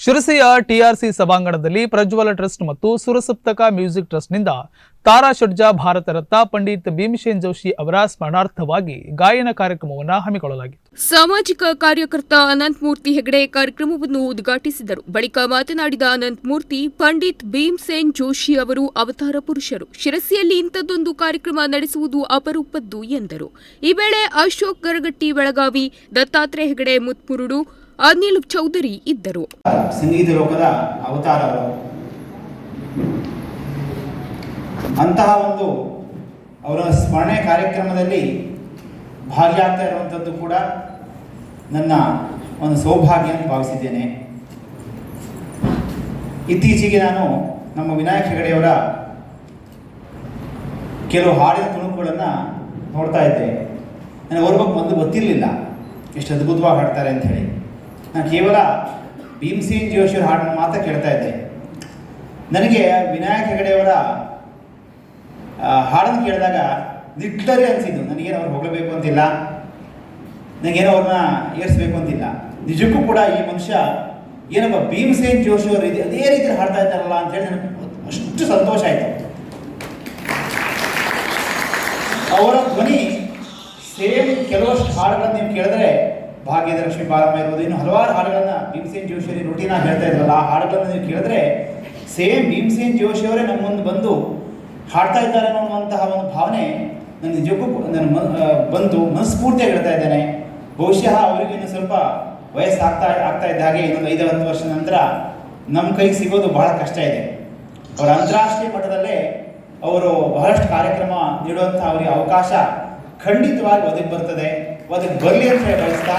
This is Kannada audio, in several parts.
ಶಿರಸಿಯ ಟಿಆರ್ಸಿ ಸಭಾಂಗಣದಲ್ಲಿ ಪ್ರಜ್ವಲ ಟ್ರಸ್ಟ್ ಮತ್ತು ಸುರಸಪ್ತಕ ಮ್ಯೂಸಿಕ್ ಟ್ರಸ್ಟ್ನಿಂದ ತಾರಾ ಷಡ್ಜ ಭಾರತ ರತ್ನ ಪಂಡಿತ್ ಭೀಮಸೇನ್ ಜೋಶಿ ಅವರ ಸ್ಮರಣಾರ್ಥವಾಗಿ ಗಾಯನ ಕಾರ್ಯಕ್ರಮವನ್ನು ಹಮ್ಮಿಕೊಳ್ಳಲಾಗಿತ್ತು. ಸಾಮಾಜಿಕ ಕಾರ್ಯಕರ್ತ ಅನಂತಮೂರ್ತಿ ಹೆಗಡೆ ಕಾರ್ಯಕ್ರಮವನ್ನು ಉದ್ಘಾಟಿಸಿದರು. ಬಳಿಕ ಮಾತನಾಡಿದ ಅನಂತಮೂರ್ತಿ, ಪಂಡಿತ್ ಭೀಮಸೇನ್ ಜೋಶಿ ಅವರು ಅವತಾರ ಪುರುಷರು. ಶಿರಸಿಯಲ್ಲಿ ಇಂಥದ್ದೊಂದು ಕಾರ್ಯಕ್ರಮ ನಡೆಸುವುದು ಅಪರೂಪದ್ದು ಎಂದರು. ಈ ವೇಳೆ ಅಶೋಕ್ ಗರಗಟ್ಟಿ ಬೆಳಗಾವಿ, ದತ್ತಾತ್ರೇಯ ಹೆಗಡೆ ಮುತ್ಮುರುಡು, ಅನಿಲ್ ಚೌಧರಿ ಇದ್ದರು. ಸಂಗೀತ ಲೋಕದ ಅವತಾರರು ಅಂತಹ ಒಂದು ಅವರ ಸ್ಮರಣೆ ಕಾರ್ಯಕ್ರಮದಲ್ಲಿ ಭಾಗಿಯಾಗ್ತಾ ಇರುವಂಥದ್ದು ಕೂಡ ನನ್ನ ಒಂದು ಸೌಭಾಗ್ಯ ಅಂತ ಭಾವಿಸಿದ್ದೇನೆ. ಇತ್ತೀಚೆಗೆ ನಾನು ನಮ್ಮ ವಿನಾಯಕ್ ಹೆಗಡೆಯವರ ಕೆಲವು ಹಾಡಿನ ತುಣುಕುಗಳನ್ನು ನೋಡ್ತಾ ಇದ್ದೆ. ನನಗೆ ಅವ್ರ ಬಗ್ಗೆ ಒಂದು ಗೊತ್ತಿರಲಿಲ್ಲ ಎಷ್ಟು ಅದ್ಭುತವಾಗಿ ಹಾಡ್ತಾರೆ ಅಂತ ಹೇಳಿ. ನಾನು ಕೇವಲ ಭೀಮಸೇನ್ ಜೋಶಿಯವರ ಹಾಡನ್ನು ಮಾತ್ರ ಕೇಳ್ತಾ ಇದ್ದೆ. ನನಗೆ ವಿನಾಯಕ್ ಹೆಗಡೆಯವರ ಹಾಡನ್ನು ಕೇಳಿದಾಗ ಲಿಟ್ಲರಿ ಅನಿಸಿದ್ದು. ನನಗೇನು ಅವ್ರು ಹೋಗಲೇಬೇಕು ಅಂತಿಲ್ಲ, ನನಗೇನೋ ಅವ್ರನ್ನ ಏರಿಸಬೇಕು ಅಂತಿಲ್ಲ. ನಿಜಕ್ಕೂ ಕೂಡ ಈ ಮನುಷ್ಯ ಏನಪ್ಪ ಭೀಮಸೇನ್ ಜೋಶಿಯವರು ಅದೇ ರೀತಿಯಲ್ಲಿ ಹಾಡ್ತಾ ಇದ್ದಾರಲ್ಲ ಅಂತೇಳಿ ನನಗೆ ಅಷ್ಟು ಸಂತೋಷ ಆಯಿತು. ಅವರ ಧ್ವನಿ ಸೇಮ್ ಕೆಲವಷ್ಟು ಹಾಡುಗಳನ್ನು ನೀವು ಕೇಳಿದ್ರೆ ಭಾಗ್ಯದ ಲಕ್ಷ್ಮೀ ಬಾರಮ್ಮ ಇರ್ಬೋದು, ಇನ್ನು ಹಲವಾರು ಹಾಡುಗಳನ್ನು ಭೀಮಸೇನ್ ಜೋಶಿಯವರೇ ರೂಟೀನಾಗಿ ಹೇಳ್ತಾ ಇದ್ರಲ್ಲ, ಆ ಹಾಡುಗಳನ್ನು ನೀವು ಕೇಳಿದ್ರೆ ಸೇಮ್ ಭೀಮಸೇನ್ ಜೋಶಿಯವರೇ ನಮ್ಮ ಮುಂದೆ ಬಂದು ಹಾಡ್ತಾ ಇದ್ದಾರೆ ಅನ್ನುವಂತಹ ಒಂದು ಭಾವನೆ ನನ್ನ ನಿಜಕ್ಕೂ ನನ್ನ ಬಂದು ಮನಸ್ಫೂರ್ತಿಯಾಗಿ ಹೇಳ್ತಾ ಇದ್ದೇನೆ. ಬಹುಶಃ ಅವರಿಗೆ ಇನ್ನು ಸ್ವಲ್ಪ ವಯಸ್ಸು ಆಗ್ತಾ ಇದ್ದ ಹಾಗೆ ಇನ್ನೊಂದು 5-10 ವರ್ಷ ನಂತರ ನಮ್ಮ ಕೈಗೆ ಸಿಗೋದು ಬಹಳ ಕಷ್ಟ ಇದೆ. ಅವರ ಅಂತಾರಾಷ್ಟ್ರೀಯ ಮಟ್ಟದಲ್ಲೇ ಅವರು ಬಹಳಷ್ಟು ಕಾರ್ಯಕ್ರಮ ನೀಡುವಂಥ ಅವರಿಗೆ ಅವಕಾಶ ಖಂಡಿತವಾಗಿ ಒದಗಿ ಬರ್ತದೆ, ಒದಗಿ ಬರಲಿ ಅಂತ ಹೇಳಿ ಬಯಸ್ತಾ,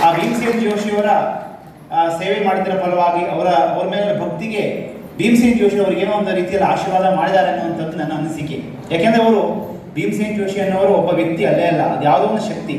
ಆ ಭೀಮಸೇನ್ ಜೋಶಿಯವರ ಸೇವೆ ಮಾಡಿದ್ರ ಫಲವಾಗಿ ಅವರ ಮೇಲೆ ಭಕ್ತಿಗೆ ಭೀಮಸೇನ್ ಜೋಶಿ ಅವರಿಗೆ ಏನೋ ಒಂದು ರೀತಿಯಲ್ಲಿ ಆಶೀರ್ವಾದ ಮಾಡಿದ್ದಾರೆ ಅನ್ನುವಂಥದ್ದು ನನ್ನ ಅನಿಸಿಕೆ. ಯಾಕೆಂದರೆ ಅವರು ಭೀಮಸೇನ್ ಜೋಶಿ ಅನ್ನೋರು ಒಬ್ಬ ವ್ಯಕ್ತಿ ಅಲ್ಲೇ ಅಲ್ಲ, ಅದು ಯಾವುದೋ ಒಂದು ಶಕ್ತಿ.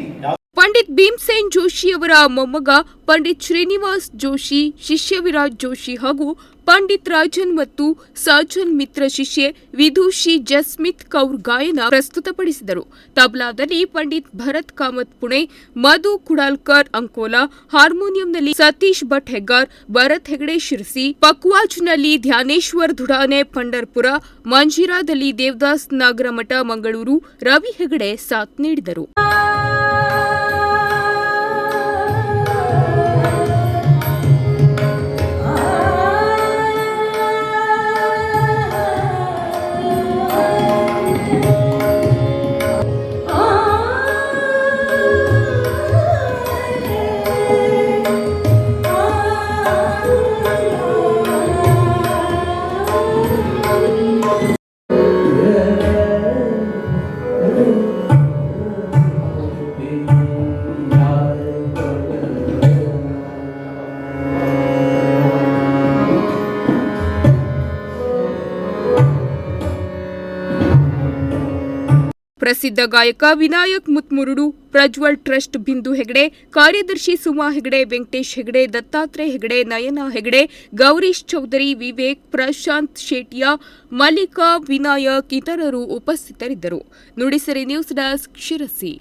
ಪಂಡಿತ್ ಭೀಮಸೇನ್ ಜೋಶಿ ಅವರ ಮೊಮ್ಮಗ ಪಂಡಿತ್ ಶ್ರೀನಿವಾಸ್ ಜೋಶಿ, ಶಿಷ್ಯ ವಿರಾಜ್ ಜೋಶಿ ಹಾಗೂ ಪಂಡಿತ್ ರಾಜನ್ ಮತ್ತು ಸಾಜನ್ ಮಿತ್ರ ಶಿಷ್ಯೆ ವಿದೂಷಿ ಜಸ್ಮಿತ್ ಕೌರ್ ಗಾಯನ ಪ್ರಸ್ತುತಪಡಿಸಿದರು. ತಬ್ಲಾದಲ್ಲಿ ಪಂಡಿತ್ ಭರತ್ ಕಾಮತ್ ಪುಣೆ, ಮಧು ಕುಡಾಲ್ಕರ್ ಅಂಕೋಲಾ, ಹಾರ್ಮೋನಿಯಂನಲ್ಲಿ ಸತೀಶ್ ಭಟ್ ಹೆಗ್ಗಾರ್, ಭರತ್ ಹೆಗಡೆ ಶಿರಸಿ, ಪಕ್ವಾಜ್ನಲ್ಲಿ ಧ್ಯಾನೇಶ್ವರ್ ಧುಡಾನೆ ಪಂಡರ್ಪುರ, ಮಂಜಿರಾದಲ್ಲಿ ದೇವದಾಸ್ ನಾಗರಮಠ ಮಂಗಳೂರು, ರವಿ ಹೆಗಡೆ ಸಾಥ್ ನೀಡಿದರು. ಪ್ರಸಿದ್ಧ ಗಾಯಕ ವಿನಾಯಕ್ ಮುತ್ಮುರುಡು, ಪ್ರಜ್ವಲ್ ಟ್ರಸ್ಟ್ ಬಿಂದು ಹೆಗಡೆ, ಕಾರ್ಯದರ್ಶಿ ಸುಮಾ ಹೆಗಡೆ, ವೆಂಕಟೇಶ್ ಹೆಗಡೆ, ದತ್ತಾತ್ರೇಯ ಹೆಗಡೆ, ನಯನ ಹೆಗಡೆ, ಗೌರೀಶ್ ಚೌಧರಿ, ವಿವೇಕ್, ಪ್ರಶಾಂತ್ ಶೇಟಿಯಾ, ಮಲ್ಲಿಕಾ, ವಿನಾಯಕ್ ಇತರರು ಉಪಸ್ಥಿತರಿದ್ದರು. Nudisiri news desk, Sirsi.